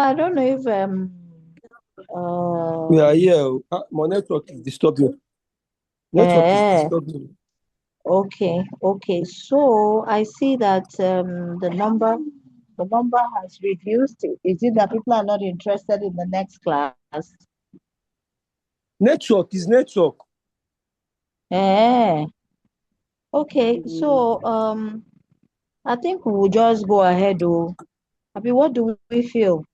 I don't know if We are here. My network is disturbing. Network is eh, disturbing. okay. So I see that the number has reduced. Is it that people are not interested in the next class? Network is network. Eh, okay. So I think we will just go ahead. Oh, what do we feel?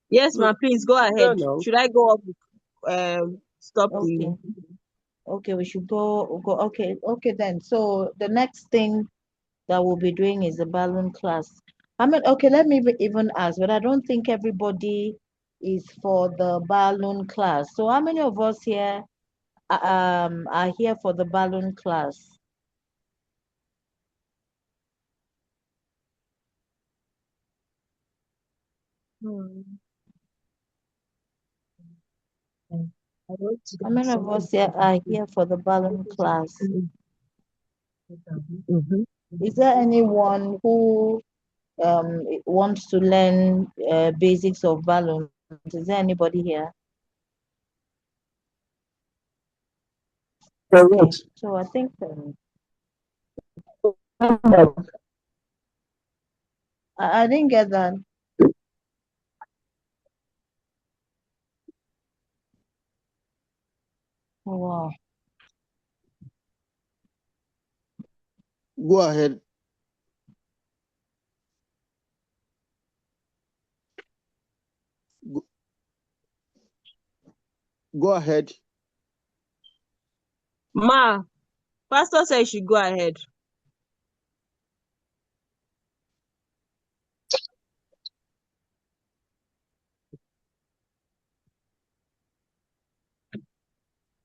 Yes, ma'am, please go Yeah, ahead. now. Should I go up? Stop Okay. the. Okay, we should go. Okay then. So the next thing that we'll be doing is the balloon class. Okay, let me even ask, but I don't think everybody is for the balloon class. So how many of us here are here for the balloon class? Hmm. How many of us here are here for the balloon class? Mm-hmm. Is there anyone who wants to learn basics of balloons? Is there anybody here? Okay, Correct. so I think I didn't get that. Oh, wow. Go ahead. Go, go ahead. Ma, Pastor said you should go ahead.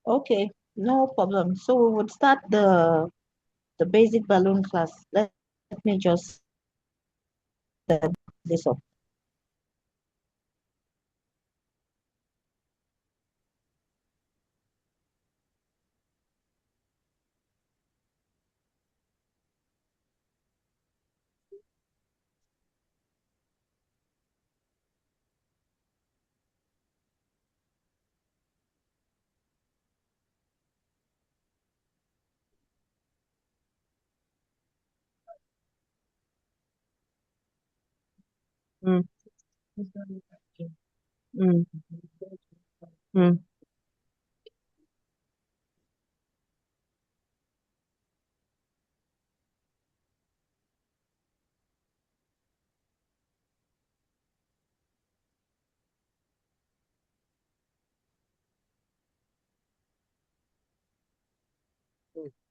Okay, no problem. So we would start the basic balloon class. Let me just set this up. Mm. Mm. Mm.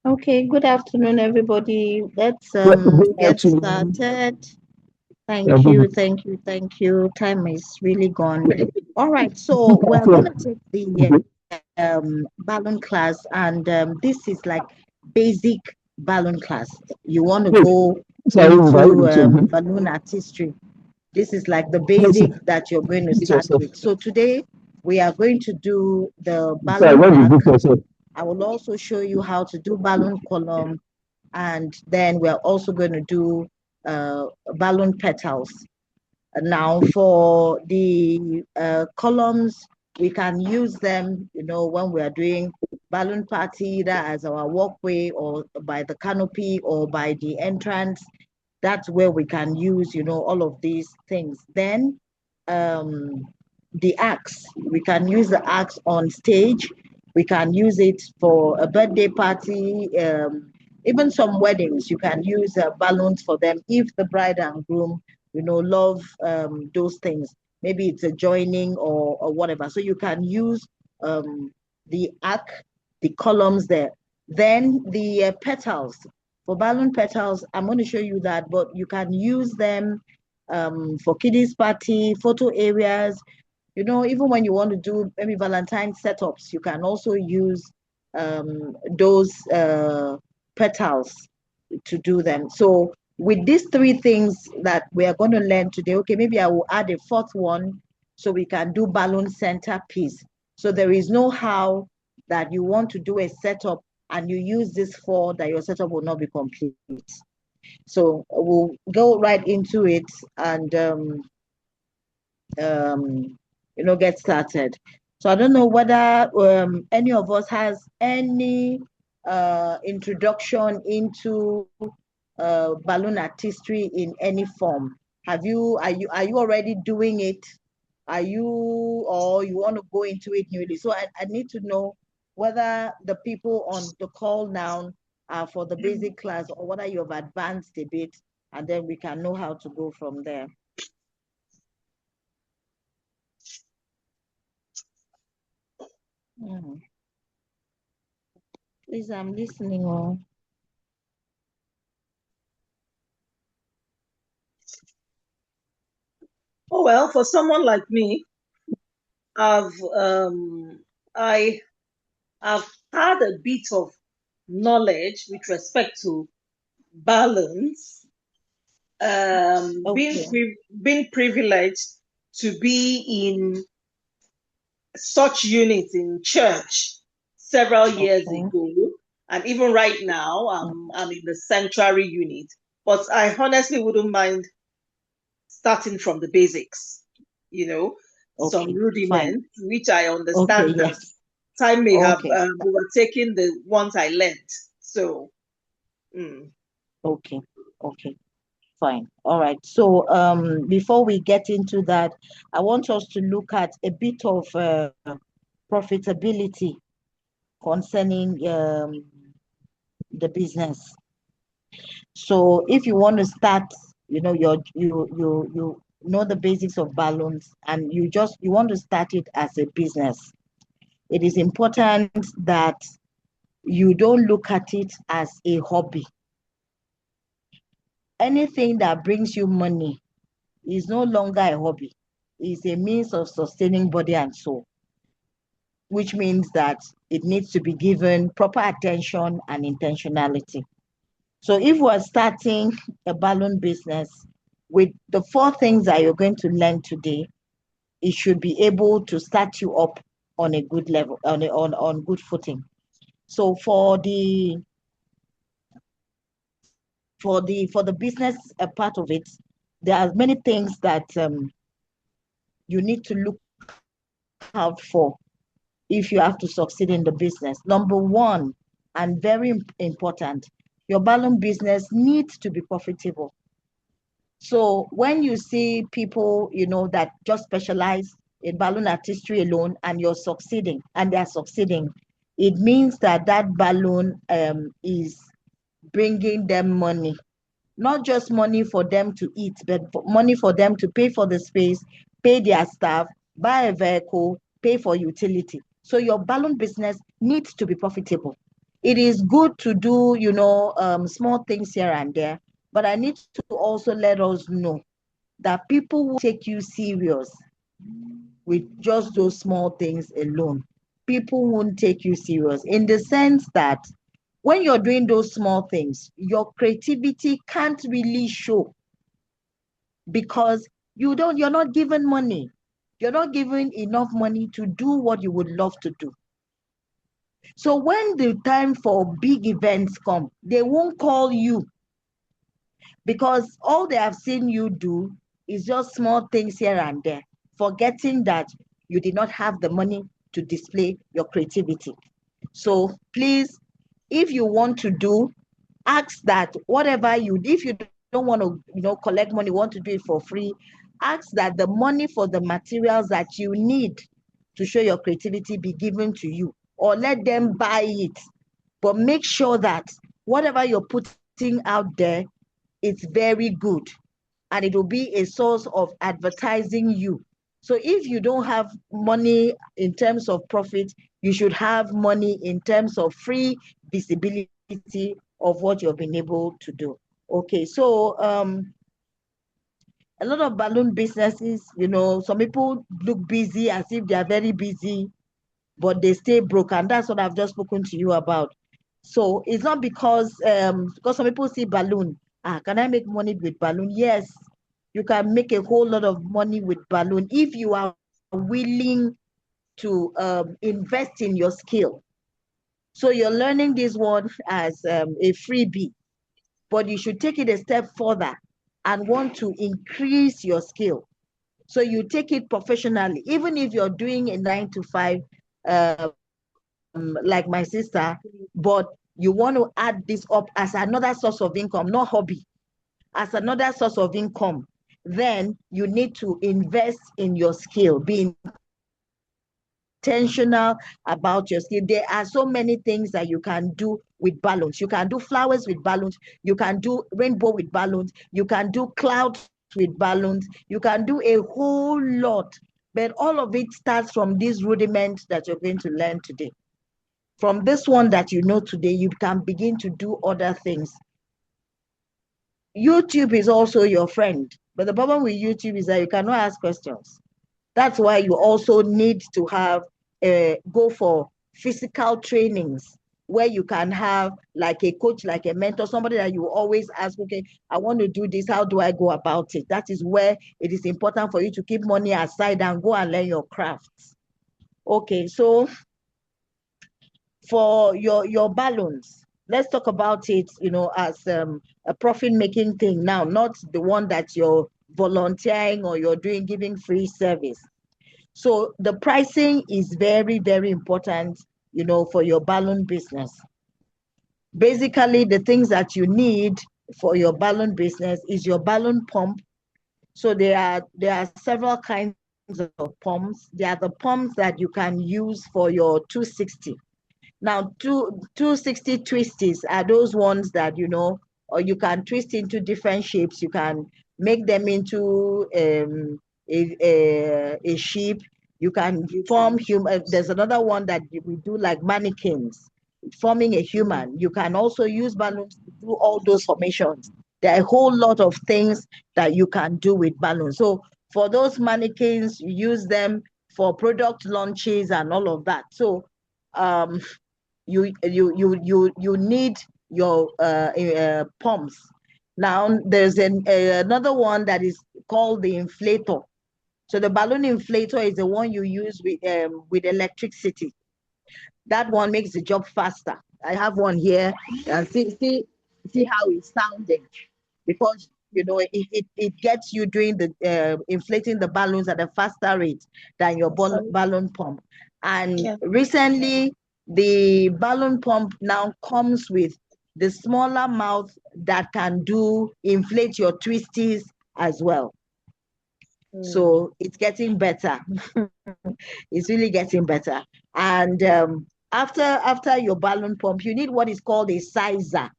Okay, good afternoon, everybody. Let's Good get afternoon. started. Yeah, Thank you, thank you. Time is really gone. All right, so we're gonna take the balloon class, and this is like basic balloon class. You want to go into balloon artistry. This is like the basic that you're going to start with. So today we are going to do the balloon arc. I will also show you how to do balloon column, and then we're also going to do balloon petals. Now for the columns, we can use them, when we are doing balloon party, either as our walkway or by the canopy or by the entrance. That's where we can use, all of these things. Then um, the axe, we can use the axe on stage. We can use it for a birthday party, even some weddings. You can use balloons for them if the bride and groom, love those things. Maybe it's a joining or whatever. So you can use the arc, the columns there. Then the petals. For balloon petals, I'm going to show you that, but you can use them for kiddies party, photo areas. Even when you want to do maybe Valentine setups, you can also use those petals to do them. So with these three things that we are going to learn today, okay, maybe I will add a fourth one so we can do balloon centerpiece. So there is no how that you want to do a setup and you use this four that your setup will not be complete. So we'll go right into it and um, get started. So I don't know whether any of us has any introduction into balloon artistry in any form. Are you already doing it? Are you, or you want to go into it newly? So I need to know whether the people on the call now are for the basic class or whether you have advanced a bit, and then we can know how to go from there. Hmm. Please, I'm listening. Oh, Oh well, for someone like me, I've I have had a bit of knowledge with respect to balance. okay, Being privileged to be in such units in church several years okay. ago, and even right now, I'm in the sanctuary unit. But I honestly wouldn't mind starting from the basics, you know, some Okay, fine. rudiments, which I Okay, understand that yes. time may have Okay, overtaken the ones I learned. So, mm. okay, okay, fine. All right. So, before we get into that, I want us to look at a bit of profitability concerning the business. So, if you want to start, you know the basics of balloons, and you want to start it as a business. It is important that you don't look at it as a hobby. Anything that brings you money is no longer a hobby. It's a means of sustaining body and soul, which means that it needs to be given proper attention and intentionality. So if we're starting a balloon business with the four things that you're going to learn today, it should be able to start you up on a good level, on good footing. So for the business part of it, there are many things that you need to look out for if you have to succeed in the business. Number one, and very important, your balloon business needs to be profitable. So when you see people, that just specialize in balloon artistry alone and you're succeeding and they're succeeding, it means that that balloon is bringing them money, not just money for them to eat, but money for them to pay for the space, pay their staff, buy a vehicle, pay for utility. So your balloon business needs to be profitable. It is good to do, small things here and there, but I need to also let us know that people will take you serious with just those small things alone. People won't take you serious in the sense that when you're doing those small things, your creativity can't really show because you're not given money. You're not given enough money to do what you would love to do. So when the time for big events come, they won't call you because all they have seen you do is just small things here and there, forgetting that you did not have the money to display your creativity. So please, if you want to do, ask that whatever if you don't want to, collect money, want to do it for free, ask that the money for the materials that you need to show your creativity be given to you, or let them buy it. But make sure that whatever you're putting out there, it's very good, and it will be a source of advertising you. So if you don't have money in terms of profit, you should have money in terms of free visibility of what you've been able to do. Okay, so a lot of balloon businesses, some people look busy as if they are very busy, but they stay broke, and that's what I've just spoken to you about. So it's not because some people see balloon. Can I make money with balloon? Yes, you can make a whole lot of money with balloon if you are willing to invest in your skill. So you're learning this one as a freebie. but you should take it a step further and want to increase your skill. So you take it professionally, even if you're doing a 9 to 5, like my sister, but you want to add this up as another source of income, not hobby, as another source of income, then you need to invest in your skill, be intentional about your skill. There are so many things that you can do with balloons. You can do flowers with balloons. You can do rainbow with balloons. You can do clouds with balloons. You can do a whole lot. But all of it starts from these rudiments that you're going to learn today. From this one that you know today, you can begin to do other things. YouTube is also your friend. But the problem with YouTube is that you cannot ask questions. That's why you also need to have go for physical trainings where you can have like a coach, like a mentor, somebody that you always ask, okay, I want to do this. How do I go about it? That is where it is important for you to keep money aside and go and learn your crafts. Okay, so for your balloons, let's talk about it, as a profit-making thing now, not the one that you're volunteering or you're giving free service. So the pricing is very, very important, for your balloon business. Basically, the things that you need for your balloon business is your balloon pump. So there are several kinds of pumps. There are the pumps that you can use for your 260. Now, 260 twisties are those ones that, or you can twist into different shapes. You can make them into a sheep. You can form human. There's another one that we do like mannequins, forming a human. You can also use balloons to do all those formations. There are a whole lot of things that you can do with balloons. So for those mannequins, you use them for product launches and all of that. So you need your pumps. Now there's another one that is called the inflator. So the balloon inflator is the one you use with electricity. That one makes the job faster. I have one here, and see how it's sounding, because it gets you doing the inflating the balloons at a faster rate than your balloon pump. And recently, the balloon pump now comes with the smaller mouth that can inflate your twisties as well. So it's getting better. It's really getting better. And after your balloon pump, you need what is called a sizer.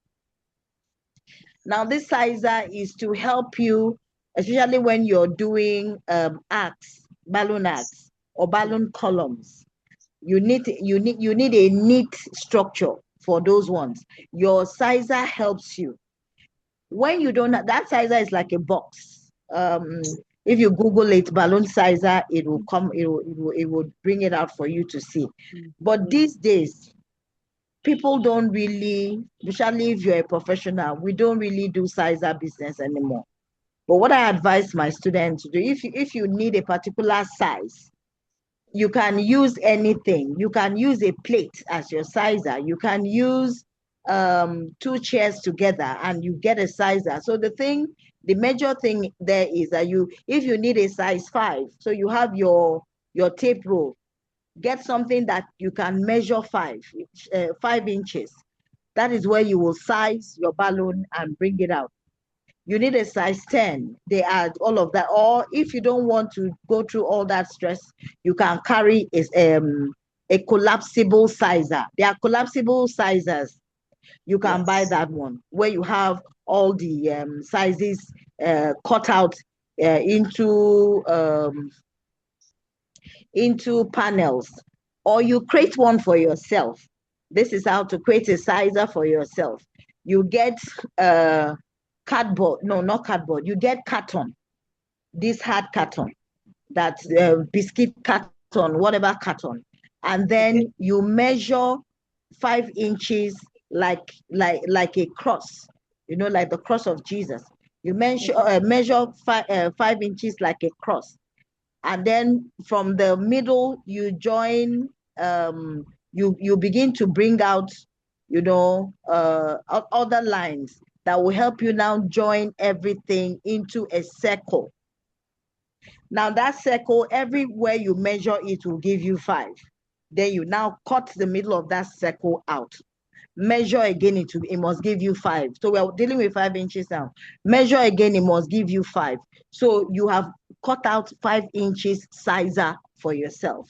Now, this sizer is to help you, especially when you're doing balloon arcs or balloon columns. You need a neat structure for those ones. Your sizer helps you. When you don't have that, sizer is like a box. If you Google it, balloon sizer, it will come. It will bring it out for you to see. But these days, people don't really, especially if you're a professional, we don't really do sizer business anymore. But what I advise my students to do, if you need a particular size, you can use anything. You can use a plate as your sizer. You can use 2 chairs together and you get a sizer. So the major thing there is that if you need a size 5, so you have your tape roll, get something that you can measure 5 inches. That is where you will size your balloon and bring it out. You need a size 10. They add all of that. Or if you don't want to go through all that stress, you can carry a collapsible sizer. There are collapsible sizers. You can buy that one where you have all the sizes cut out into panels, or you create one for yourself. This is how to create a sizer for yourself. You get cardboard, no, not cardboard. You get carton, this hard carton, that biscuit carton, whatever carton, and then you measure 5 inches, like a cross, like the cross of Jesus. You measure 5 inches like a cross, and then from the middle you join. You begin to bring out, other lines. that will help you now join everything into a circle. Now that circle, everywhere you measure it will give you 5. Then you now cut the middle of that circle out. Measure again, it must give you 5. So we're dealing with 5 inches now. Measure again, it must give you 5. So you have cut out 5 inches sizer for yourself.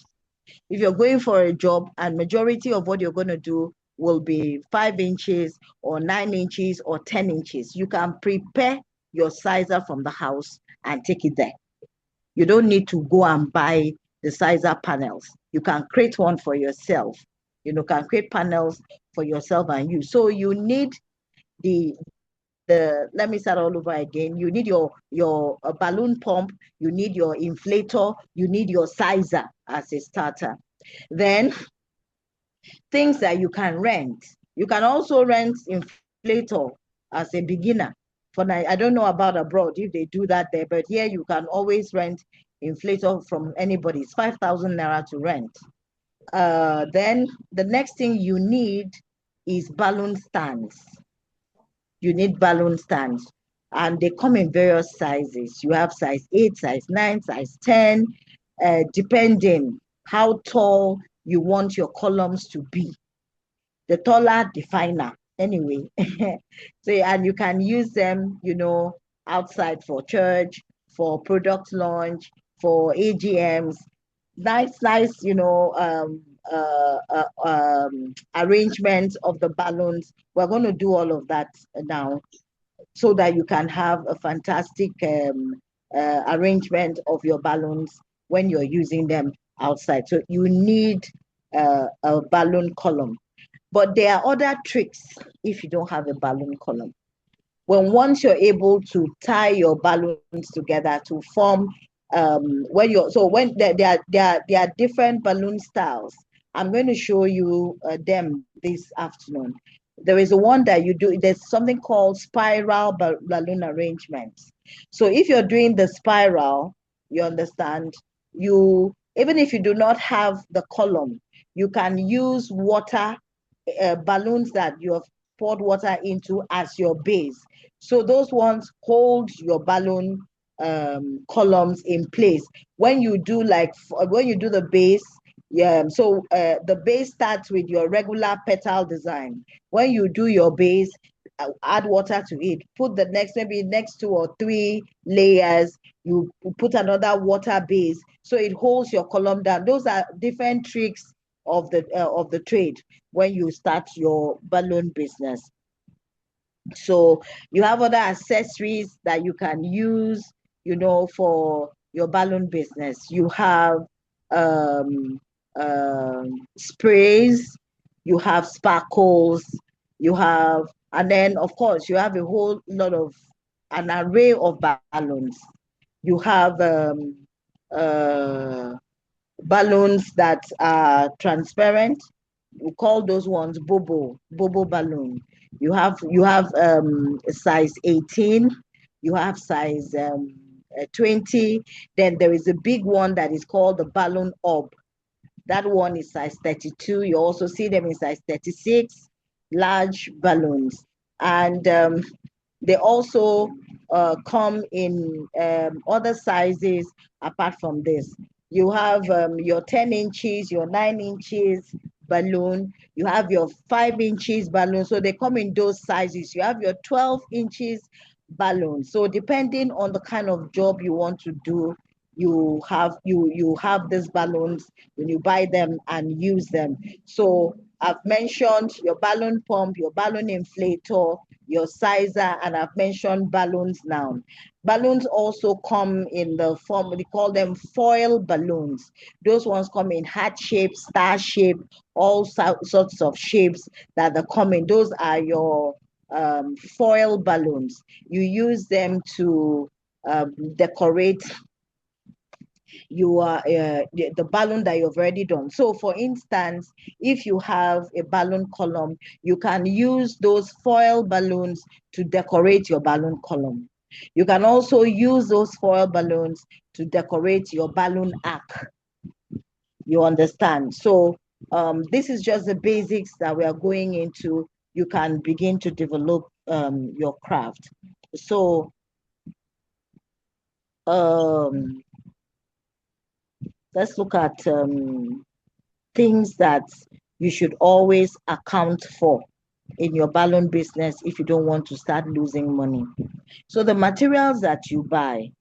If you're going for a job and majority of what you're going to do will be 5 inches or 9 inches or 10 inches, you can prepare your sizer from the house and take it there. You don't need to go and buy the sizer panels. You can create one for yourself. Can create panels for yourself and use. So you need let me start all over again. You need your balloon pump, you need your inflator, you need your sizer as a starter. Then things that you can rent. You can also rent inflator as a beginner. For now, I don't know about abroad if they do that there, but here you can always rent inflator from anybody. It's 5,000 naira to rent. Then the next thing you need is balloon stands. You need balloon stands, and they come in various sizes. You have size 8, size 9, size 10, depending how tall you want your columns to be. The taller, the finer. Anyway, so and you can use them, outside for church, for product launch, for AGMs. Nice, arrangement of the balloons. We're going to do all of that now, so that you can have a fantastic arrangement of your balloons when you're using them outside. So you need a balloon column. But there are other tricks if you don't have a balloon column. Once you're able to tie your balloons together to form, when there are different balloon styles. I'm going to show you them this afternoon. There is a one that you do, there's something called spiral balloon arrangements. So if you're doing the spiral, you understand, even if you do not have the column, you can use water, balloons that you have poured water into as your base. So those ones hold your balloon columns in place. When you do the base, the base starts with your regular petal design. When you do your base, add water to it, put the next 2 or 3 layers, you put another water base, so it holds your column down. Those are different tricks of the trade when you start your balloon business. So you have other accessories that you can use, for your balloon business. You have sprays, you have sparkles, and then of course you have a whole lot of an array of balloons. You have balloons that are transparent. We call those ones bobo balloon. You have size 18, you have size 20. Then there is a big one that is called the balloon orb. That one is size 32. You also see them in size 36, large balloons. And they also come in other sizes apart from this. You have your 10 inches, your 9 inches balloon. You have your 5 inches balloon. So they come in those sizes. You have your 12 inches balloon. So depending on the kind of job you want to do, you have these balloons when you buy them and use them. So I've mentioned your balloon pump, your balloon inflator, your sizer, and I've mentioned balloons now. Balloons also come in the form, we call them foil balloons. Those ones come in heart shape, star shape, all sorts of shapes that are coming. Those are your foil balloons. You use them to decorate the balloon that you've already done. So for instance, if you have a balloon column, you can use those foil balloons to decorate your balloon column. You can also use those foil balloons to decorate your balloon arc. You understand? So this is just the basics that we are going into you can begin to develop your craft. So let's look at things that you should always account for in your balloon business if you don't want to start losing money. So the materials that you buy,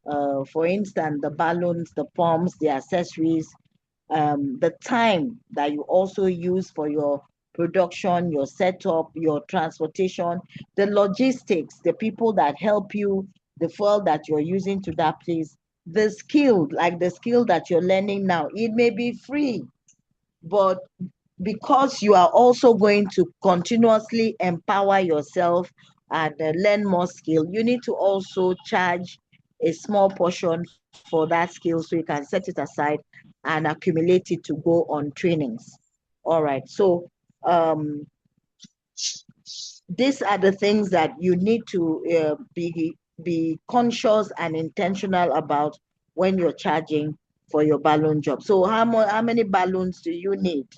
for instance, the balloons, the pumps, the accessories, the time that you also use for your production, your setup, your transportation, the logistics, the people that help you, the fuel that you're using to that place, the skill, like the skill that you're learning now, it may be free, but because you are also going to continuously empower yourself and learn more skill, you need to also charge a small portion for that skill so you can set it aside and accumulate it to go on trainings. All right. So these are the things that you need to be conscious and intentional about when you're charging for your balloon job. So how many balloons do you need?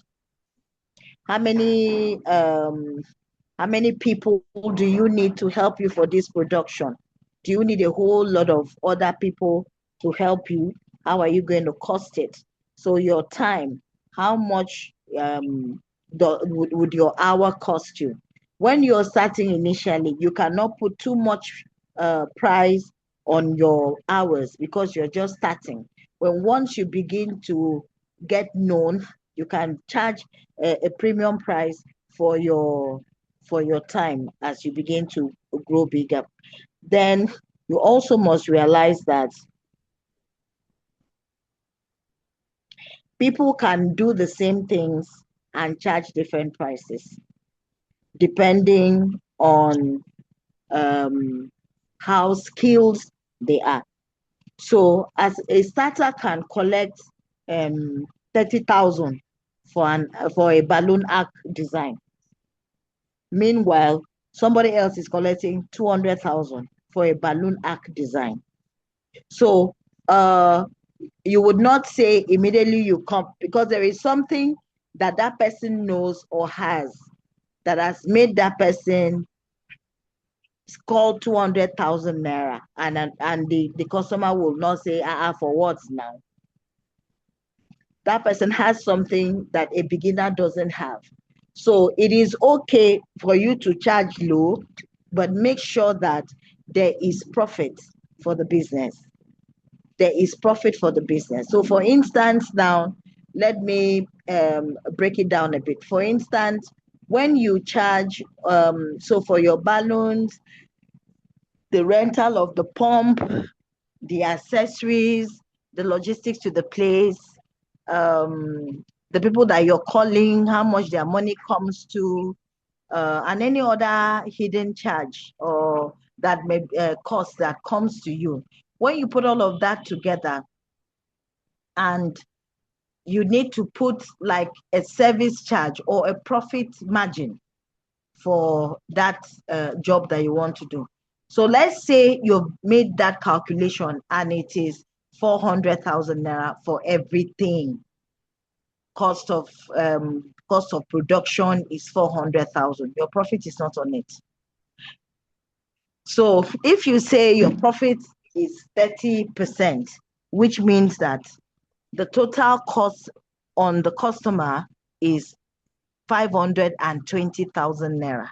How many people do you need to help you for this production? Do you need a whole lot of other people to help you? How are you going to cost it? So your time, how much would your hour cost you? When you're starting initially, you cannot put too much price on your hours because you're just starting. When once you begin to get known, you can charge a premium price for your time as you begin to grow bigger. Then you also must realize that people can do the same things and charge different prices depending on how skilled they are. So as a starter can collect 30,000 for a balloon arc design. Meanwhile, somebody else is collecting 200,000 for a balloon arc design. So you would not say immediately you come, because there is something that that person knows or has that has made that person call 200,000 naira, and the customer will not say for what now. That person has something that a beginner doesn't have. So it is okay for you to charge low, but make sure that there is profit for the business. There is profit for the business. So for instance, now, let me break it down a bit. For instance, when you charge, so for your balloons, the rental of the pump, the accessories, the logistics to the place, the people that you're calling, how much their money comes to, and any other hidden charge or that may cost that comes to you. When you put all of that together, and you need to put like a service charge or a profit margin for that job that you want to do. So let's say you've made that calculation and it is 400,000 naira for everything. Cost of production is 400,000. Your profit is not on it. So if you say your profit is 30%, which means that the total cost on the customer is 520,000 naira,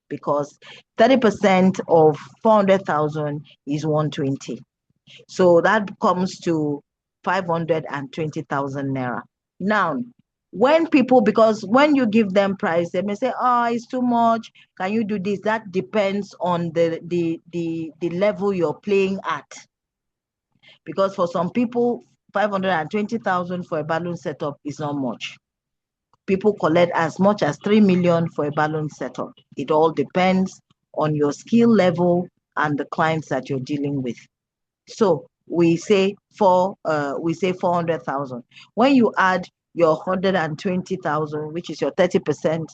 because 30% of 400,000 is 120. So that comes to 520,000 naira. Now, because when you give them price, they may say, oh, it's too much. Can you do this? That depends on the level you're playing at. Because for some people, 520,000 for a balloon setup is not much. People collect as much as 3 million for a balloon setup. It all depends on your skill level and the clients that you're dealing with. So we say 400,000. When you add your 120,000, which is your 30%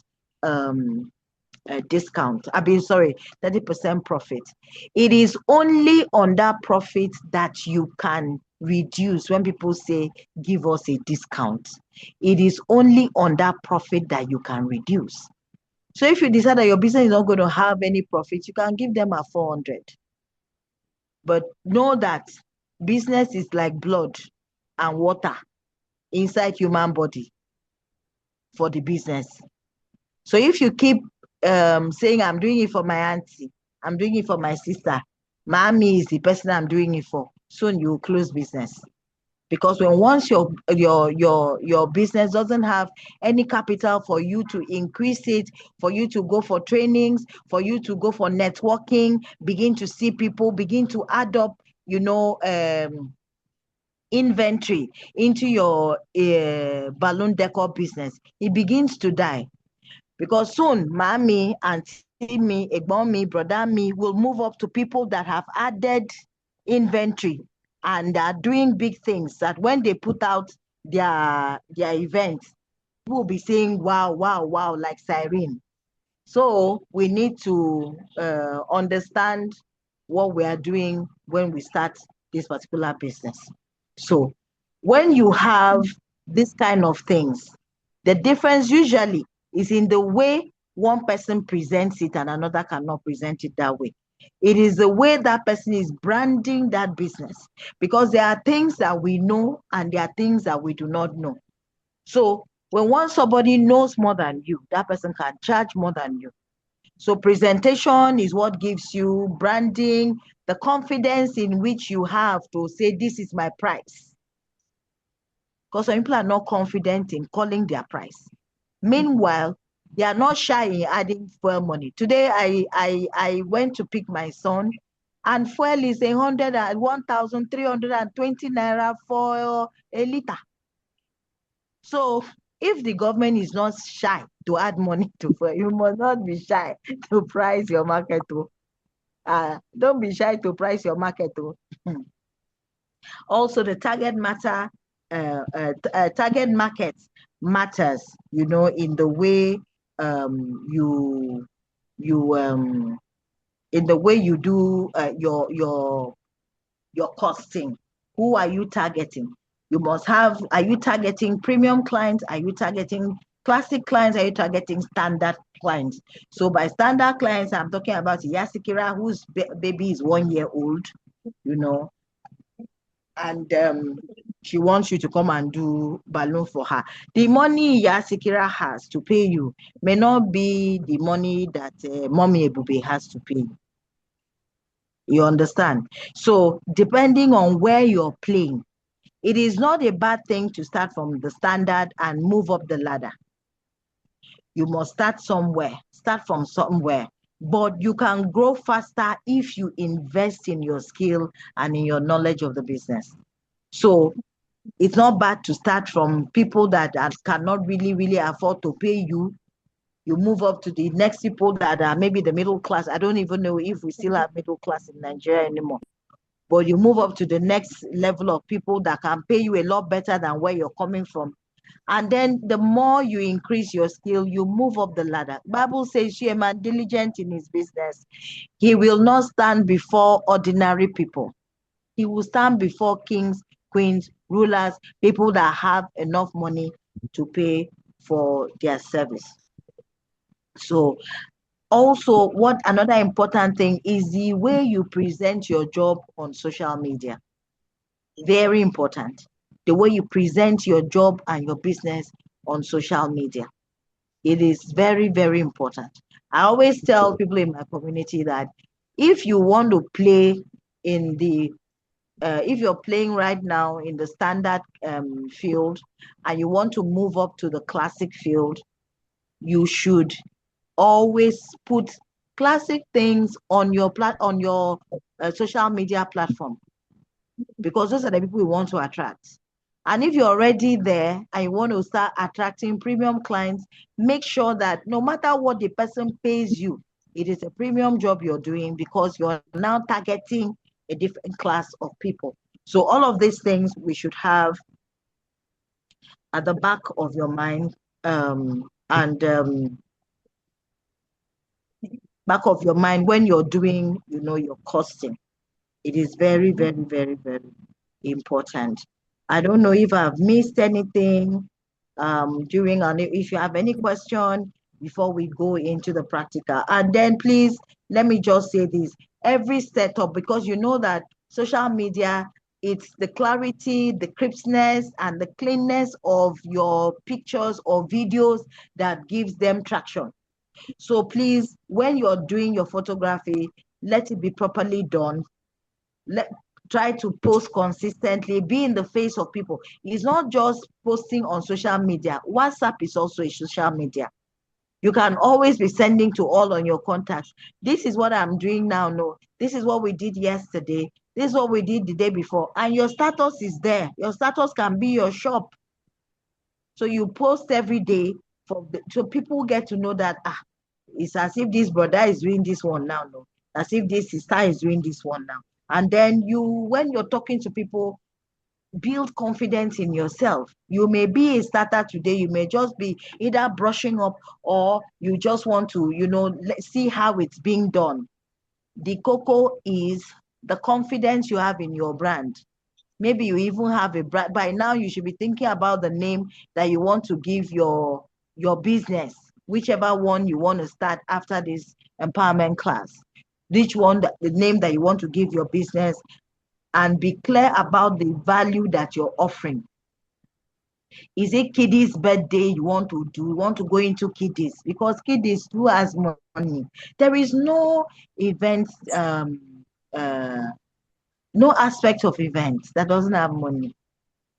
discount, 30% profit, it is only on that profit that you can reduce. When people say give us a discount, it is only on that profit that you can reduce. So if you decide that your business is not going to have any profit, you can give them a 400. But know that business is like blood and water inside human body for the business. So if you keep saying, I'm doing it for my auntie, I'm doing it for my sister, mommy is the person I'm doing it for, soon you will close business. Because when once your business doesn't have any capital for you to increase it, for you to go for trainings, for you to go for networking, begin to see people, begin to add up, inventory into your balloon decor business, it begins to die. Because soon, mommy, auntie me, egbon me, brother me will move up to people that have added inventory and are doing big things, that when they put out their events, people will be saying, wow, wow, wow, like siren. So we need to understand what we are doing when we start this particular business. So when you have this kind of things, the difference usually is in the way one person presents it and another cannot present it that way. It is the way that person is branding that business, because there are things that we know and there are things that we do not know. So when once somebody knows more than you, that person can charge more than you. So presentation is what gives you branding, the confidence in which you have to say, this is my price. Because some people are not confident in calling their price. Meanwhile, they are not shy in adding fuel money. Today, I went to pick my son, and fuel is 1,320 naira for a liter. So if the government is not shy to add money to fuel, you must not be shy to price your market too. Don't be shy to price your market too. Also, the target market matters, in the way you in the way you do your costing. Who are you targeting? You must have, are you targeting premium clients? Are you targeting classic clients? Are you targeting standard clients? So by standard clients, I'm talking about Yasikira, whose baby is 1 year old, and she wants you to come and do balloon for her. The money Yasikira has to pay you may not be the money that Mommy Ebube has to pay you. You understand? So depending on where you're playing, it is not a bad thing to start from the standard and move up the ladder. You must start from somewhere. But you can grow faster if you invest in your skill and in your knowledge of the business. So it's not bad to start from people that cannot really afford to pay you. You move up to the next people that are maybe the middle class. I don't even know if we still have middle class in Nigeria anymore. But you move up to the next level of people that can pay you a lot better than where you're coming from. And then the more you increase your skill, you move up the ladder. Bible says, "A man diligent in his business, he will not stand before ordinary people. He will stand before kings, queens, rulers, people that have enough money to pay for their service." So also, what another important thing is the way you present your job on social media. Very important. The way you present your job and your business on social media. It is very, very important. I always tell people in my community that if you want to play in the if you're playing right now in the standard field and you want to move up to the classic field, you should always put classic things on your social media platform, because those are the people you want to attract. And if you're already there and you want to start attracting premium clients, make sure that no matter what the person pays you, it is a premium job you're doing, because you're now targeting a different class of people. So all of these things we should have at the back of your mind, back of your mind when you're doing, your costing. It is very, very, very, very important. I don't know if I've missed anything during, and if you have any question, before we go into the practical. And then please, let me just say this, every setup, because you know that social media, it's the clarity, the crispness, and the cleanness of your pictures or videos that gives them traction. So please, when you're doing your photography, let it be properly done. Try to post consistently, be in the face of people. It's not just posting on social media. WhatsApp is also a social media. You can always be sending to all on your contacts. This is what I'm doing now. No, this is what we did yesterday. This is what we did the day before. And your status is there. Your status can be your shop. So you post every day so people get to know that it's as if this brother is doing this one now. No, as if this sister is doing this one now. And then when you're talking to people, build confidence in yourself. You may be a starter today, you may just be either brushing up, or you just want to, see how it's being done. The cocoa is the confidence you have in your brand. Maybe you even have a brand. By now, you should be thinking about the name that you want to give your business, whichever one you want to start after this empowerment class. Which one, the name that you want to give your business, and be clear about the value that you're offering. Is it kiddies' birthday you want to do? You want to go into kiddies? Because kiddies too has money. There is no event, no aspect of events that doesn't have money.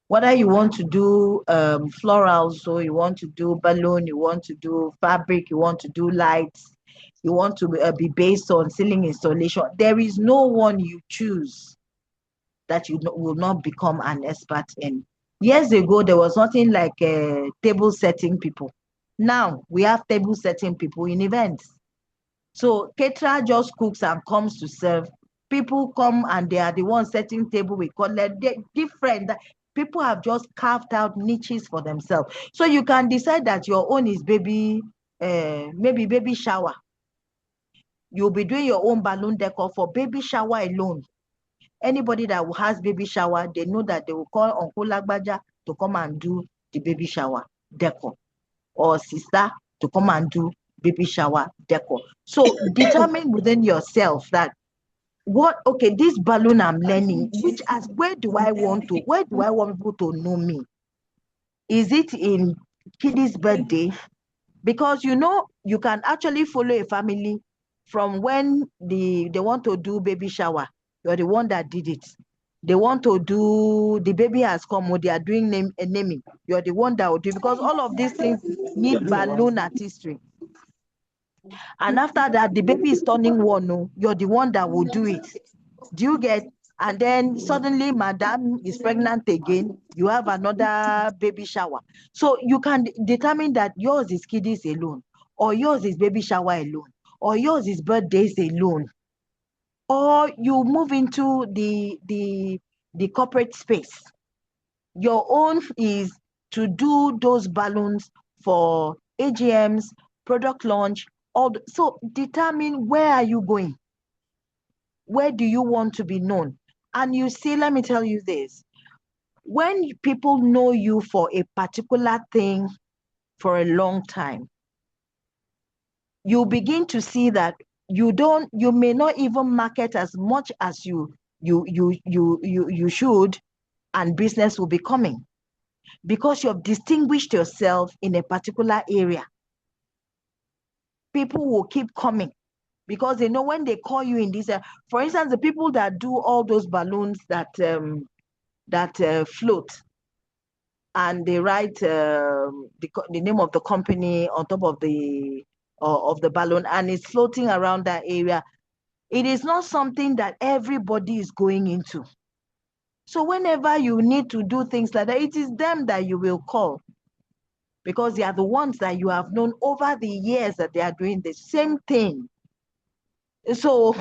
Whether you want to do florals, so you want to do balloon, you want to do fabric, you want to do lights, you want to be based on ceiling installation, there is no one you choose that you will not become an expert in. Years ago, there was nothing like table setting people. Now we have table setting people in events. So caterer just cooks and comes to serve. People come and they are the ones setting table. We call them different. People have just carved out niches for themselves. So you can decide that your own is maybe baby shower. You'll be doing your own balloon decor for baby shower alone. Anybody that has baby shower, they know that they will call Uncle Lagbaja to come and do the baby shower decor, or sister to come and do baby shower decor. So determine within yourself that this balloon I'm learning, where do I want people to know me? Is it in kiddies' birthday? Because you can actually follow a family from when they want to do baby shower. You're the one that did it. They want to do, the baby has come, or they are doing naming. You're the one that will do, because all of these things need balloon artistry. And after that, the baby is turning one. You're the one that will do it. Do you get? And then suddenly, madam is pregnant again. You have another baby shower. So you can determine that yours is kiddies alone, or yours is baby shower alone, or yours is birthdays alone. Or you move into the corporate space. Your own is to do those balloons for AGMs, product launch, so determine where are you going? Where do you want to be known? And you see, let me tell you this. When people know you for a particular thing for a long time, you begin to see that you may not even market as much as you should, and business will be coming because you have distinguished yourself in a particular area. People will keep coming because they know when they call you in this. For instance, the people that do all those balloons that float, and they write the name of the company on top of the balloon, and it's floating around that area. It is not something that everybody is going into. So whenever you need to do things like that, it is them that you will call, because they are the ones that you have known over the years that they are doing the same thing. So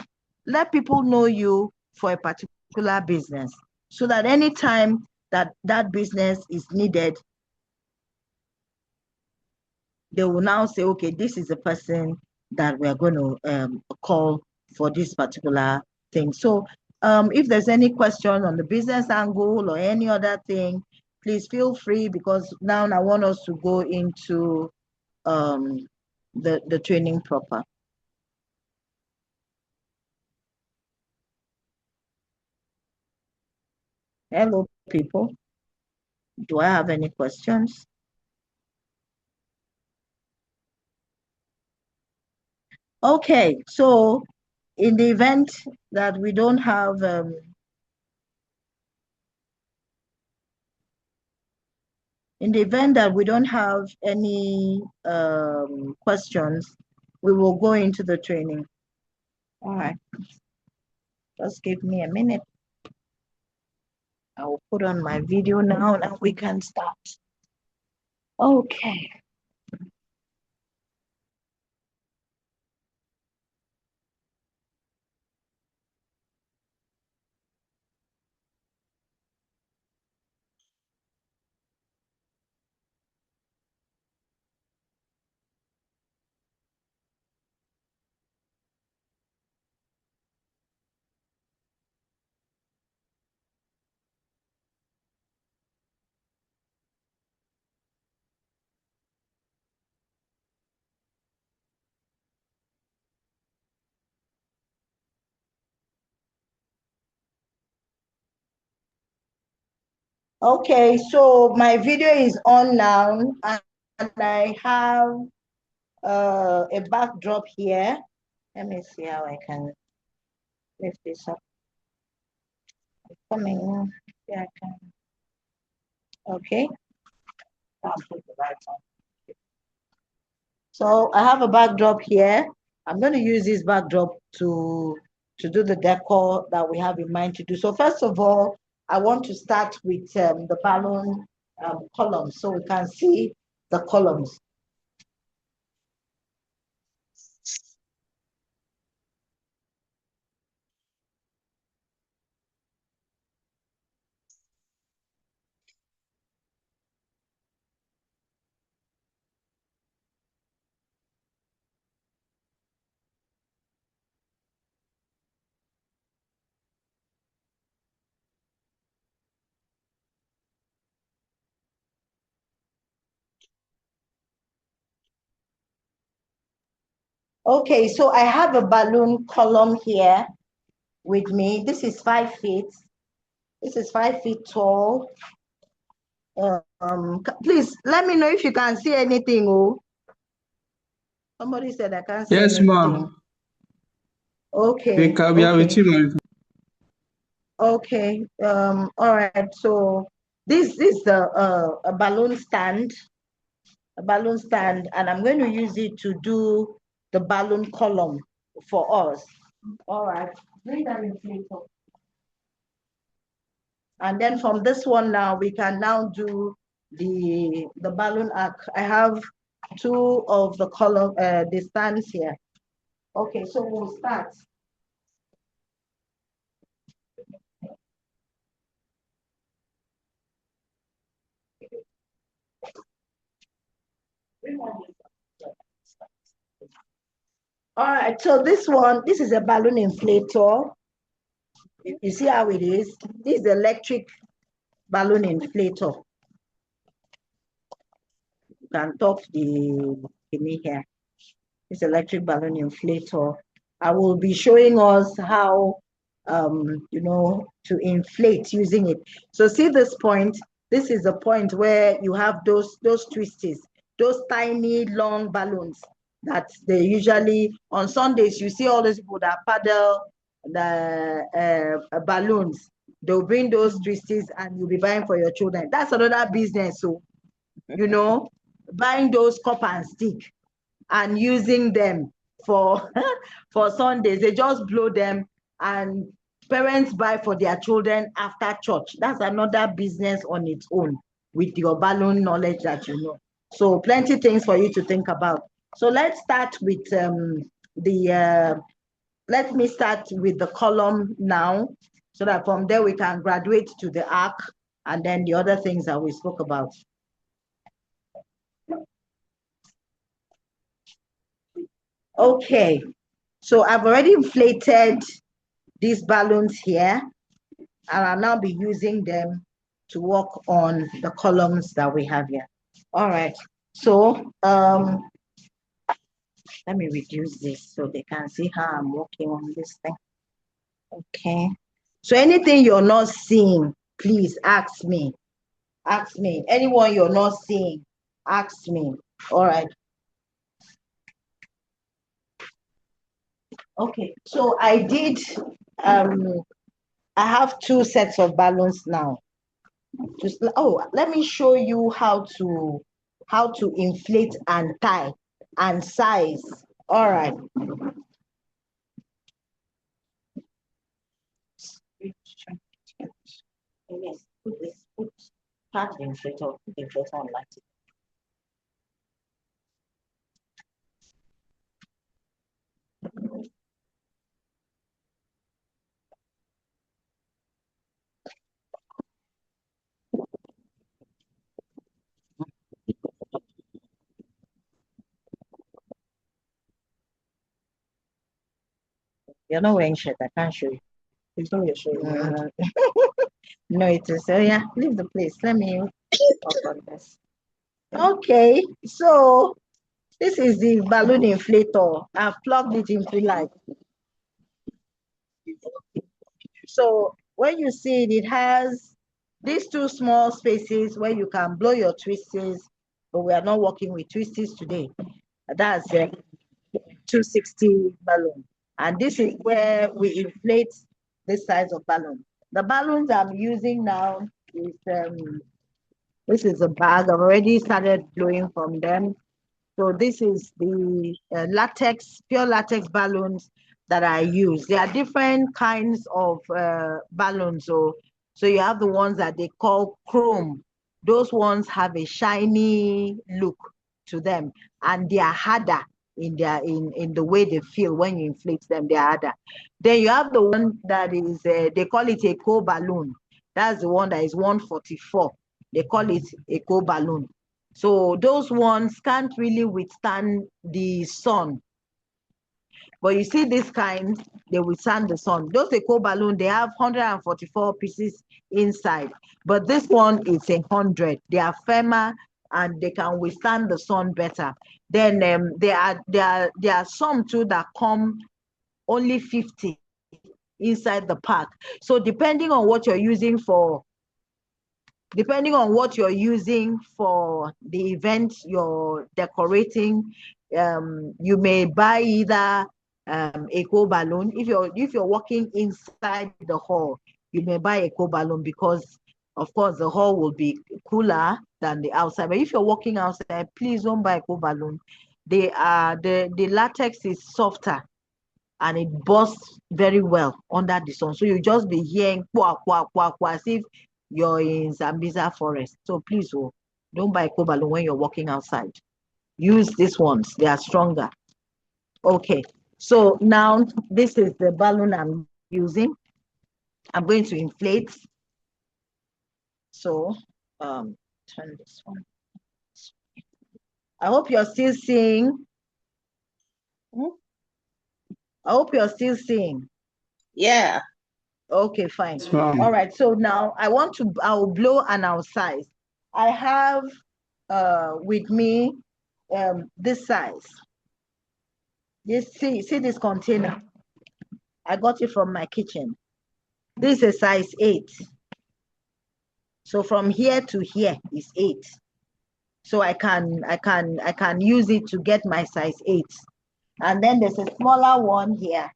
let people know you for a particular business, so that anytime that business is needed, they will now say, okay, this is the person that we're going to call for this particular thing. So if there's any question on the business angle or any other thing, please feel free, because now I want us to go into the training proper. Hello, people. Do I have any questions? Okay, so in the event that we don't have any questions, we will go into the training. All right. Just give me a minute. I will put on my video now and we can start. Okay. Okay, so my video is on now and I have a backdrop here. Let me see how I can lift this up. Coming. Yeah, I can. Okay. I'll put the lights on. So I have a backdrop here. I'm going to use this backdrop to do the decor that we have in mind to do. So first of all, I want to start with the balloon columns so we can see the columns. Okay, so I have a balloon column here with me. This is 5 feet. This is 5 feet tall. Please let me know if you can see anything. Oh, somebody said I can't see Yes, anything. ma'am. Okay. We are with you, ma'am. Okay. All right. So this is a balloon stand, and I'm going to use it to do the balloon column for us. All right. Bring that inflator. And then from this one now, we can now do the balloon arc. I have 2 of the column, the stands here. Okay, so we'll start. All right, so this is a balloon inflator. You see how it is? This is the electric balloon inflator. You can talk the me here. This electric balloon inflator. I will be showing us how to inflate using it. So see this point, this is the point where you have those twisties, those tiny long balloons that they usually, on Sundays, you see all those people that paddle the balloons. They'll bring those twisties and you'll be buying for your children. That's another business. So, buying those cup and stick and using them for for Sundays. They just blow them and parents buy for their children after church. That's another business on its own with your balloon knowledge that you know. So plenty things for you to think about. So let's start with let me start with the column now so that from there we can graduate to the arc and then the other things that we spoke about. Okay, so I've already inflated these balloons here, and I'll now be using them to work on the columns that we have here. All right, so Let me reduce this so they can see how I'm working on this thing. Okay. So anything you're not seeing, please ask me. Ask me. Anyone you're not seeing, ask me. All right. Okay. So I did, I have 2 sets of balloons now. Just, oh, let me show you how to inflate and tie and size. All right. Yes, put this, part the inflator, on like it. You're not wearing shirt, I can't show you. It's not your show. No, it is. So yeah, leave the place. Let me work on this. Okay, so this is the balloon inflator. I've plugged it into light. So when you see it, it has these 2 small spaces where you can blow your twisties, but we are not working with twisties today. That's a 260 balloon. And this is where we inflate this size of balloon. The balloons I'm using now is this is a bag. I've already started blowing from them. So this is the pure latex balloons that I use. There are different kinds of balloons. So you have the ones that they call chrome. Those ones have a shiny look to them, and they are harder in the way they feel when you inflate them. They are harder. Then you have the one that is they call it a co balloon. That's the one that is 144. They call it a co balloon. So those ones can't really withstand the sun. But you see this kind, they withstand the sun. Those eco balloon, they have 144 pieces inside. But this one is 100. They are firmer and they can withstand the sun better. Then there are some too that come only 50 inside the pack. So depending on what you're using for the event you're decorating, you may buy either eco balloon. If you're working inside the hall, you may buy eco balloon because of course the hall will be cooler than the outside. But if you're working outside, please don't buy eco balloon. The latex is softer and it bursts very well under the sun. So you just be hearing kwa kwa kwa kwa as if you're in Zambiza forest. So please don't buy eco balloon when you're walking outside. Use these ones, they are stronger. Okay, so now this is the balloon I'm using. I'm going to inflate. So turn this one. I hope you're still seeing. I hope you're still seeing. Yeah. Okay, fine. All right, so now I'll blow and I'll size. I have with me this size. See this container. I got it from my kitchen. This is a size 8. So from here to here is 8. So I can use it to get my size 8. And then there's a smaller one here.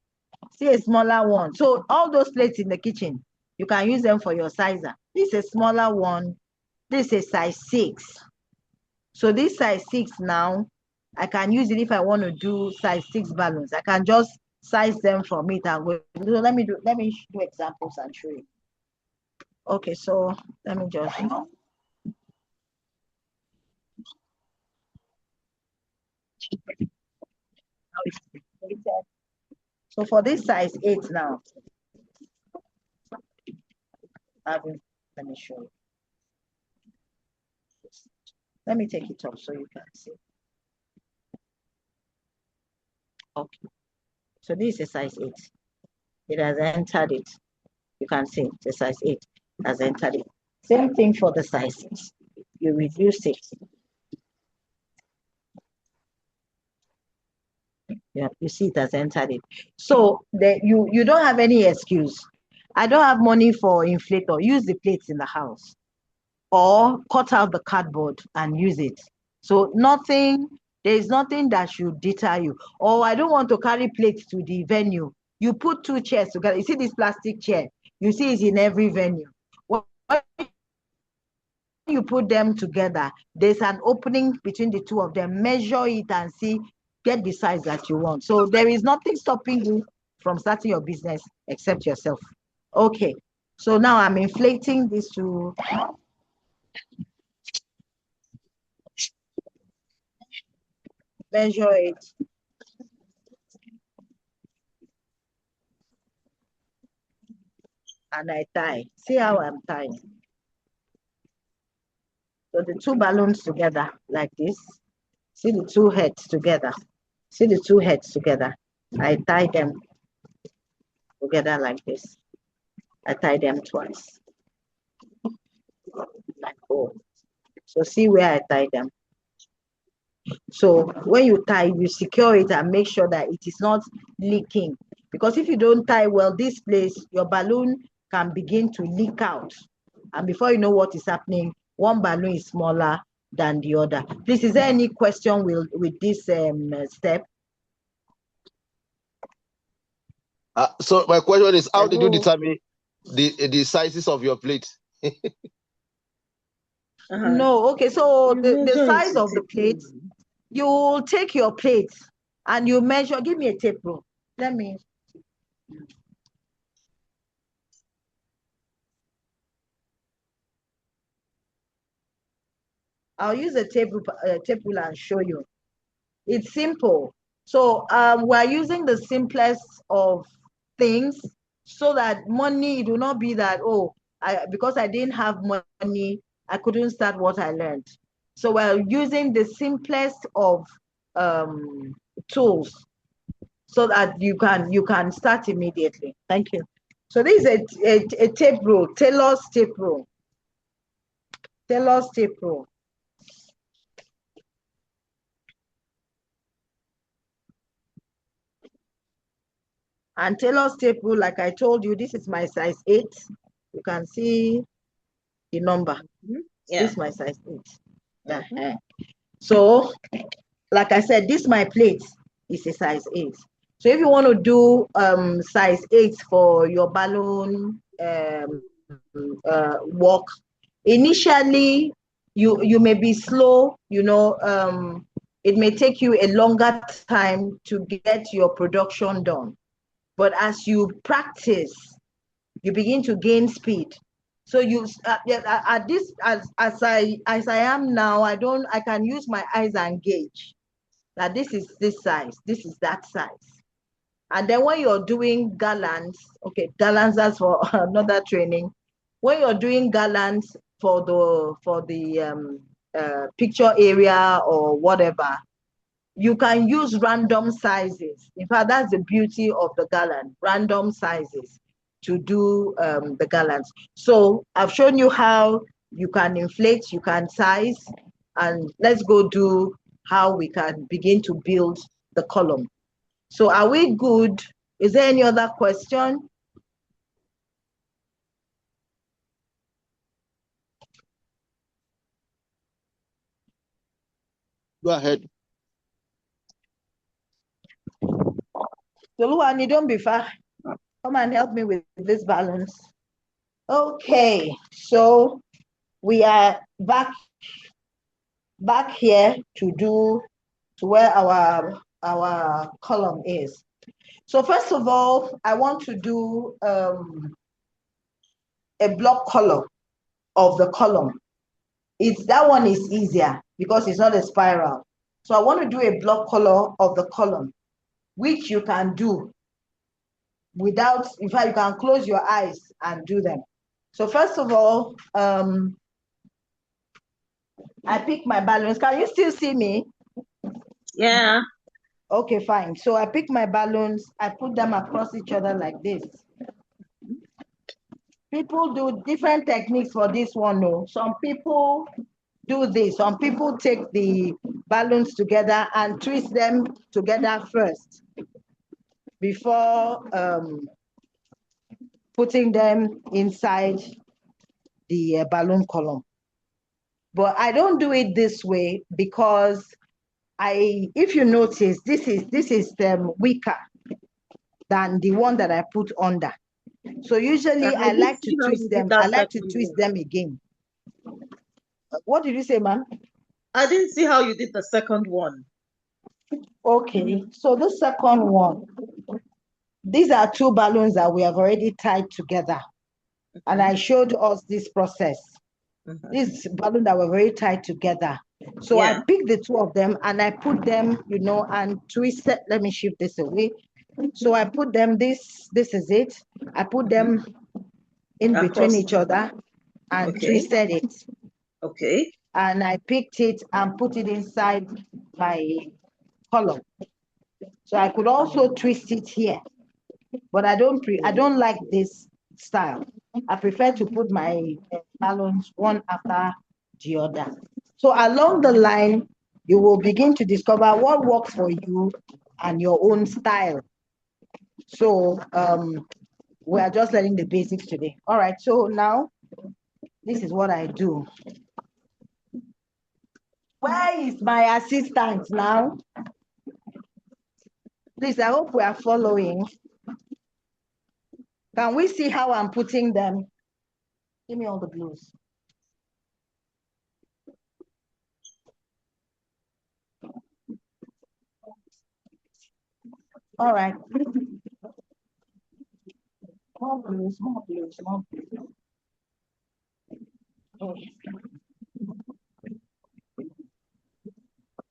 See a smaller one. So all those plates in the kitchen, you can use them for your sizer. This is a smaller one. This is size 6. So this size 6 now, I can use it if I want to do size 6 balloons. I can just size them from it and go. So let me do examples and show you. Okay, so let me just so for this size 8 now, let me show you. Let me take it off so you can see. Okay, so this is size 8. It has entered it. You can see the size 8 has entered it. Same thing for the size 6. You reduce it. Yeah, you see it has entered it. So you don't have any excuse. I don't have money for inflator. Use the plates in the house, or cut out the cardboard and use it. So there is nothing that should deter you. Or I don't want to carry plates to the venue. You put two chairs together. You see this plastic chair? You see it in every venue. When you put them together, there's an opening between the two of them. Measure it and see, get the size that you want. So there is nothing stopping you from starting your business except yourself. Okay. So now I'm inflating this to measure it. And I tie. See how I'm tying. So the two balloons together like this. See the two heads together. See the two heads together. I tie them together like this. I tie them twice. Like oh. So see where I tie them. So when you tie, you secure it and make sure that it is not leaking. Because if you don't tie well, this place, your balloon can begin to leak out. And before you know what is happening, one balloon is smaller than the other. Please, is there any question with this step? So my question is, how did you determine the sizes of your plate? No, okay. So the size of the plate, you take your plate and you measure. Give me a tape rule. Let me. I'll use a tape rule and show you. It's simple. So we're using the simplest of things so that money, it will not be that, oh, because I didn't have money, I couldn't start what I learned. So we're using the simplest of tools so that you can start immediately. Thank you. So this is a tape rule, Taylor's tape rule. Taylor's tape rule. And Taylor's tape rule, like I told you, this is my size 8. You can see the number. Yeah. This is my size 8. So, like I said, this my plate is a size 8. So if you want to do size 8 for your balloon work, initially you may be slow, it may take you a longer time to get your production done. But as you practice, you begin to gain speed. So you at this as I am now, I can use my eyes and gauge that this is this size, this is that size. And then when you're doing gallants, okay, gallants, that's for another training. When you're doing gallants for the picture area or whatever, you can use random sizes. In fact, that's the beauty of the gallant, random sizes to do the gallants. So I've shown you how you can inflate, you can size, and let's go do how we can begin to build the column. So are we good? Is there any other question? Go ahead. Toluwani, don't be far. Come and help me with this balance. Okay, so we are back here to where our column is. So first of all, I want to do a block color of the column. That one is easier because it's not a spiral. So I want to do a block color of the column, which you can do without, in fact, you can close your eyes and do them. So first of all, I pick my balloons. Can you still see me? Yeah. Okay, fine. So I pick my balloons, I put them across each other like this. People do different techniques for this one. No, some people do this. Some people take the balloons together and twist them together first. before putting them inside the balloon column. But I don't do it this way because if you notice, this is weaker than the one that I put under. So usually I like to twist them. I like to twist them again. What did you say, ma'am? I didn't see how you did the second one. Okay, so the second one, these are two balloons that we have already tied together. And I showed us this process. This balloon that were very tied together. So I picked the two of them and I put them, and twisted. Let me shift this away. So I put them, this is it. I put them in between each other and twisted it. Okay. And I picked it and put it inside my column. So I could also twist it here, but I don't like this style. I prefer to put my balloons one after the other. So along the line, you will begin to discover what works for you and your own style. So we are just learning the basics today. All right, so now this is what I do. Where is my assistant now? Please, I hope we are following. Can we see how I'm putting them? Give me all the blues. All right. More blues, more blues, more blues.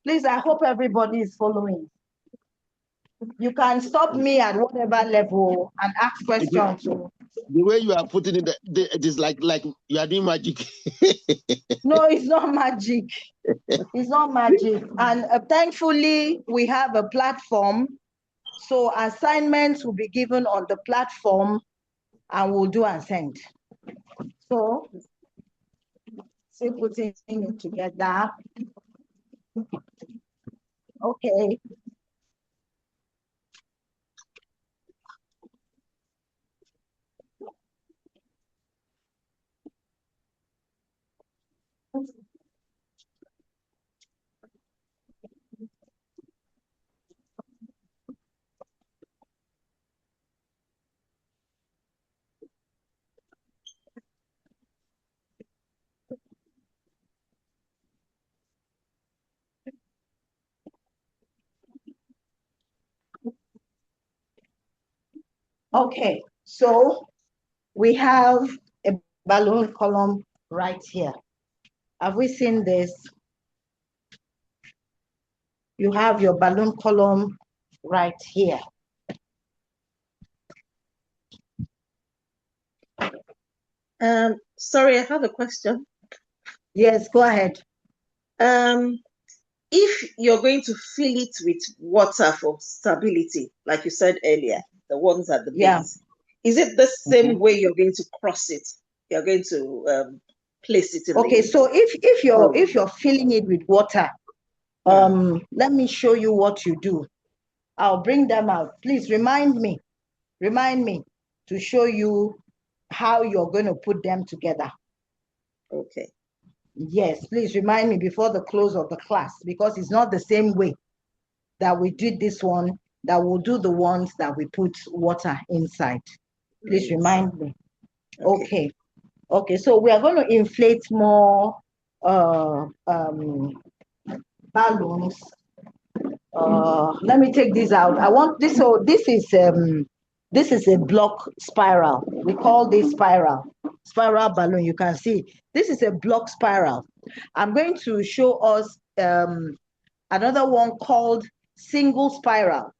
Please, I hope everybody is following. You can stop me at whatever level and ask questions. The way you are putting it, it is like you are doing magic. No, it's not magic. It's not magic. And thankfully, we have a platform. So assignments will be given on the platform and we'll do and send. So, see, putting it together. Okay. Okay, so we have a balloon column right here. Have we seen this? You have your balloon column right here. Sorry, I have a question. Yes, go ahead. If you're going to fill it with water for stability, like you said earlier, the ones at the base, is it the same way you're going to cross it? You're going to place it in Okay, so if you're filling it with water, let me show you what you do. I'll bring them out. Please remind me to show you how you're going to put them together. Okay. Yes, please remind me before the close of the class, because it's not the same way that we did this one, that we'll do the ones that we put water inside. Please remind me. Okay. Okay, so we are going to inflate more balloons. Let me take these out. I want this. So this is a block spiral. We call this spiral balloon. You can see this is a block spiral. I'm going to show us another one called single spiral.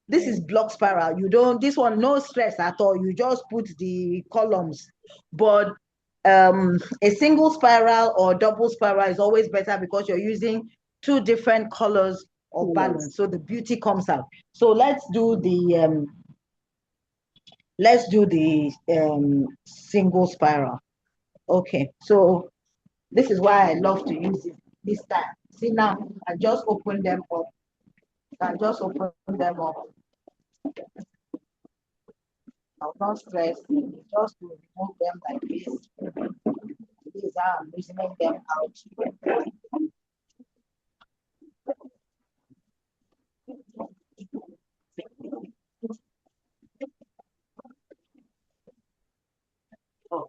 This is block spiral. This one, no stress at all. You just put the columns. But a single spiral or double spiral is always better because you're using two different colors of balloons. So the beauty comes out. So let's do the single spiral. Okay, so this is why I love to use it this time. See now, I just open them up. I'll not stress, just to remove them like this. This is how I'm loosening them out. Oh.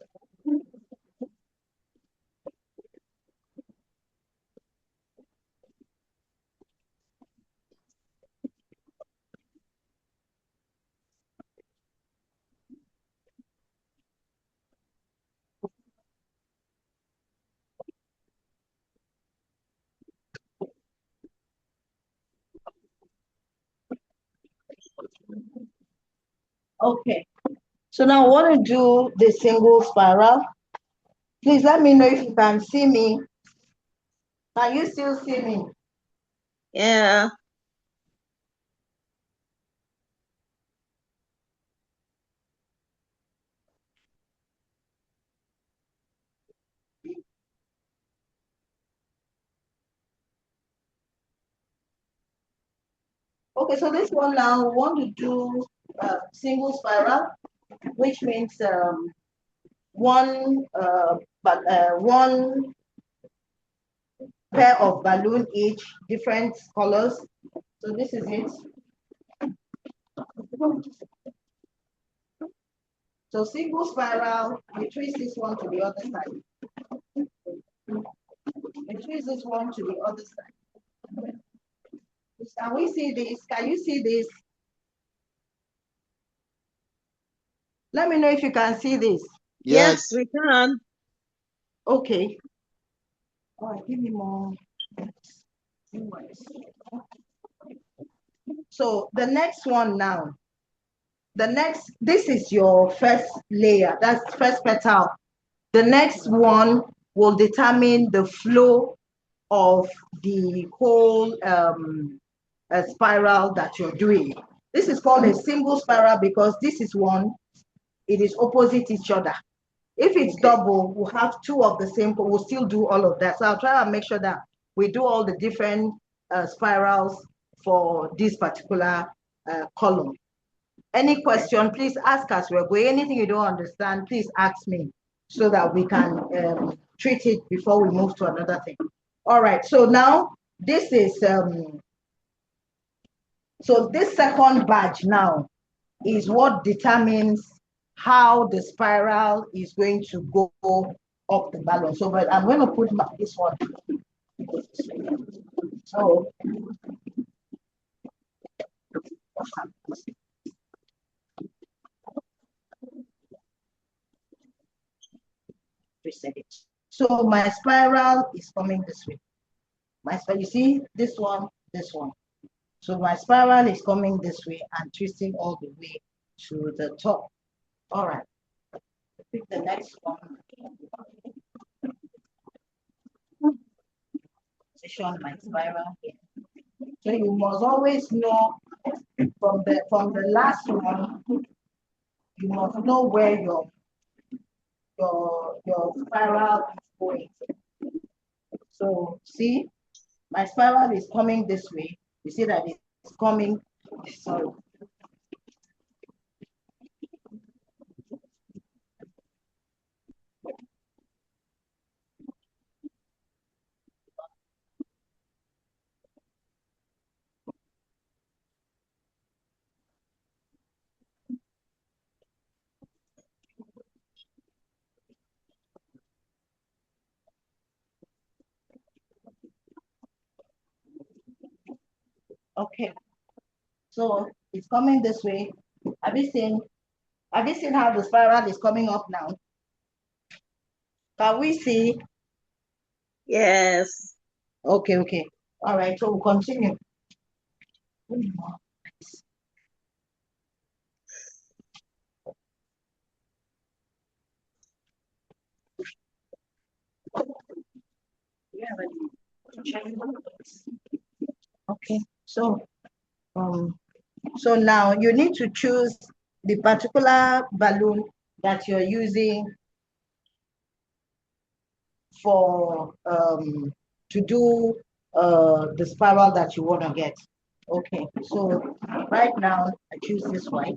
Okay, so now I want to do the single spiral. Please let me know if you can see me. Can you still see me? Yeah. Okay, so this one now we want to do single spiral, which means one pair of balloon each, different colors. So this is it. So single spiral, we twist this one to the other side. We twist this one to the other side. Can we see this? Can you see this? Let me know if you can see this. Yes, we can. Okay. All right, give me more. So the next one now, this is your first layer, that's first petal. The next one will determine the flow of the whole spiral that you're doing. This is called a single spiral because this is one, it is opposite each other. If it's double, we'll have two of the same, but we'll still do all of that. So I'll try and make sure that we do all the different spirals for this particular column. Any question, please ask us. We're going, anything you don't understand, please ask me so that we can treat it before we move to another thing. All right, so now this is, so this second badge now is what determines how the spiral is going to go up the balloon. So, but I'm going to put this one. So, reset it. So my spiral is coming this way. My spiral, you see this one, this one. So my spiral is coming this way and twisting all the way to the top. All right. Pick the next one. Position my spiral here. So you must always know from the last one, you must know where your spiral is going. So see, my spiral is coming this way. You see that it's coming. Sorry. Okay. So it's coming this way. Have you seen how the spiral is coming up now? Can we see? Yes. Okay, okay. All right, so we'll continue. Okay, so now you need to choose the particular balloon that you're using for to do the spiral that you want to get. Okay, so right now I choose this white.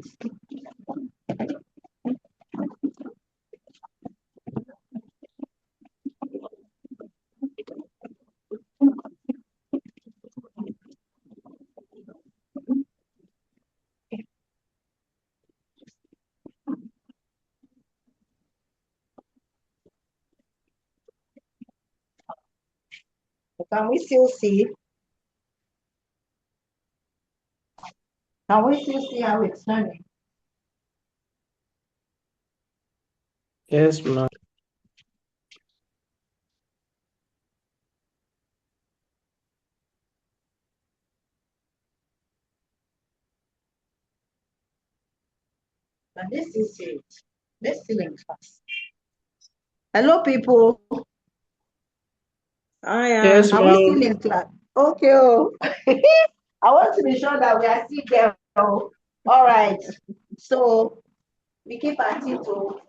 Can we still see? Can we still see how it's turning? Yes, ma'am. And this is it. Let's see in class. Hello, people. I am. Yes, Are we ma'am. still in class? Okay. Oh. I want to be sure that we are still there. Oh. All right. So we keep at it. Oh.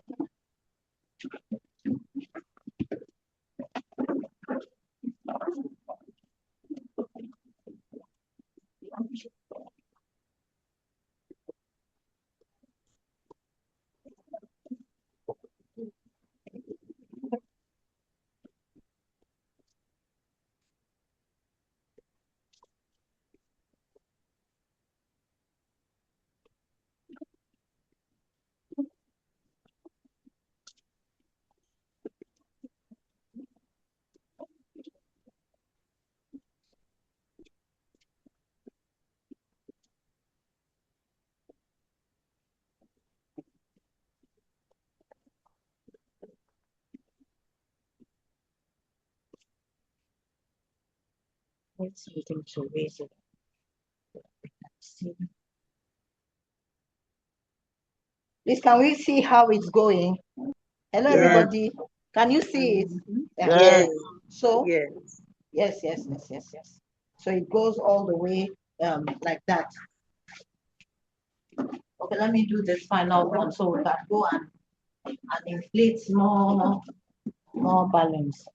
Need something to raise it. See. Please, can we see how it's going? Hello, Yes. everybody. Can you see it? Yeah. Yes. So Yes. yes. So it goes all the way like that. Okay, let me do this final one so we can go and inflate more balloons.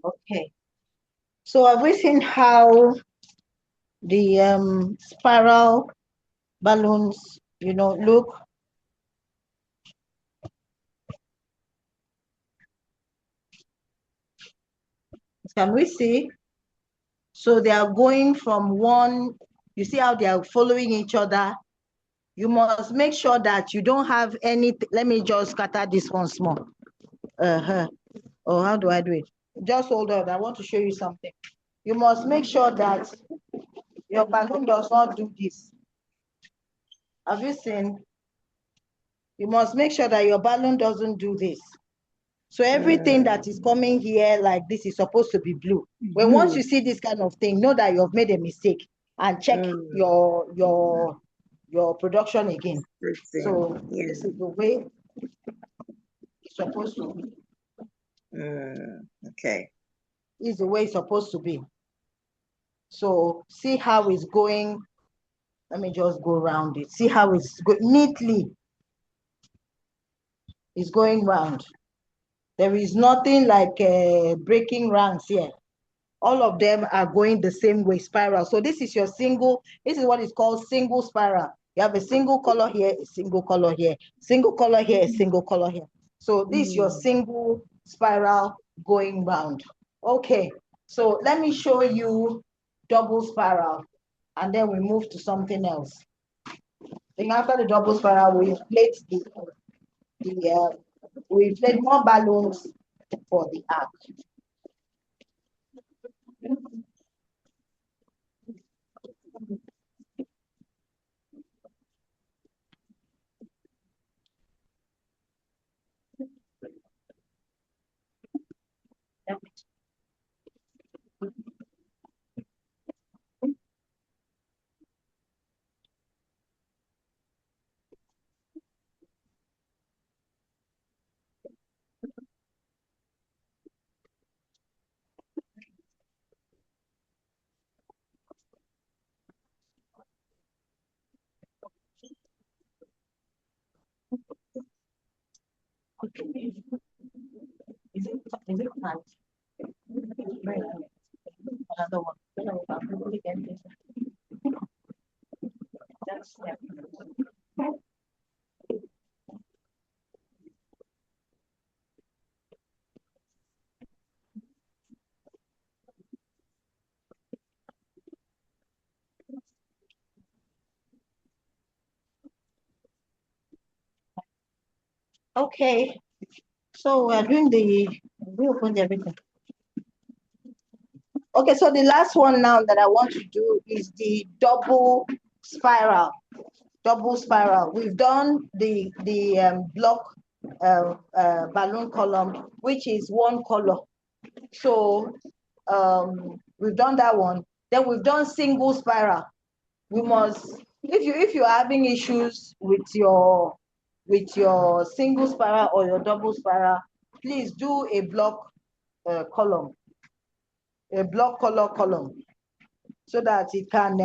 Okay. So have we seen how the spiral balloons, look? Can we see? So they are going from one, you see how they are following each other? You must make sure that you don't have any, let me just scatter this one small. Oh, how do I do it? Just hold on, I want to show you something. You must make sure that your balloon does not do this. Have you seen? You must make sure that your balloon doesn't do this. So everything that is coming here like this is supposed to be blue. When once you see this kind of thing, know that you've made a mistake and check your production again. So this is the way it's supposed to be. Okay. This is the way it's supposed to be. So see how it's going. Let me just go around it. See how it's neatly. It's going round. There is nothing like breaking ranks here. All of them are going the same way, spiral. So this is your single, this is what is called single spiral. You have a single color here, a single color here, single color here, a single color here. So this is your single spiral going round. Okay, so let me show you double spiral, and then we move to something else. Then after the double spiral, we inflate we inflate more balloons for the arc. Is it plant? Another one. That's okay. So we're doing we opened everything. Okay, so the last one now that I want to do is the double spiral. Double spiral. We've done the block balloon column, which is one color. So we've done that one. Then we've done single spiral. We must, if you're having issues with your single spiral or your double spiral, please do a block column, a block color column, so that it can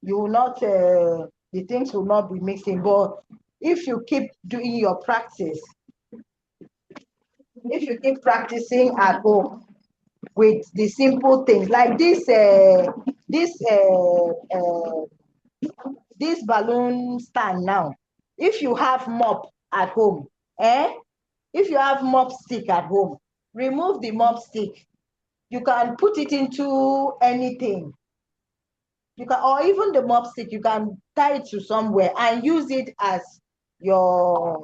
you will not the things will not be mixing. But if you keep doing your practice, if you keep practicing at home with the simple things like this this balloon stand now, if you have mop at home, if you have mop stick at home, remove the mop stick. You can put it into anything. You can, or even the mop stick, you can tie it to somewhere and use it as your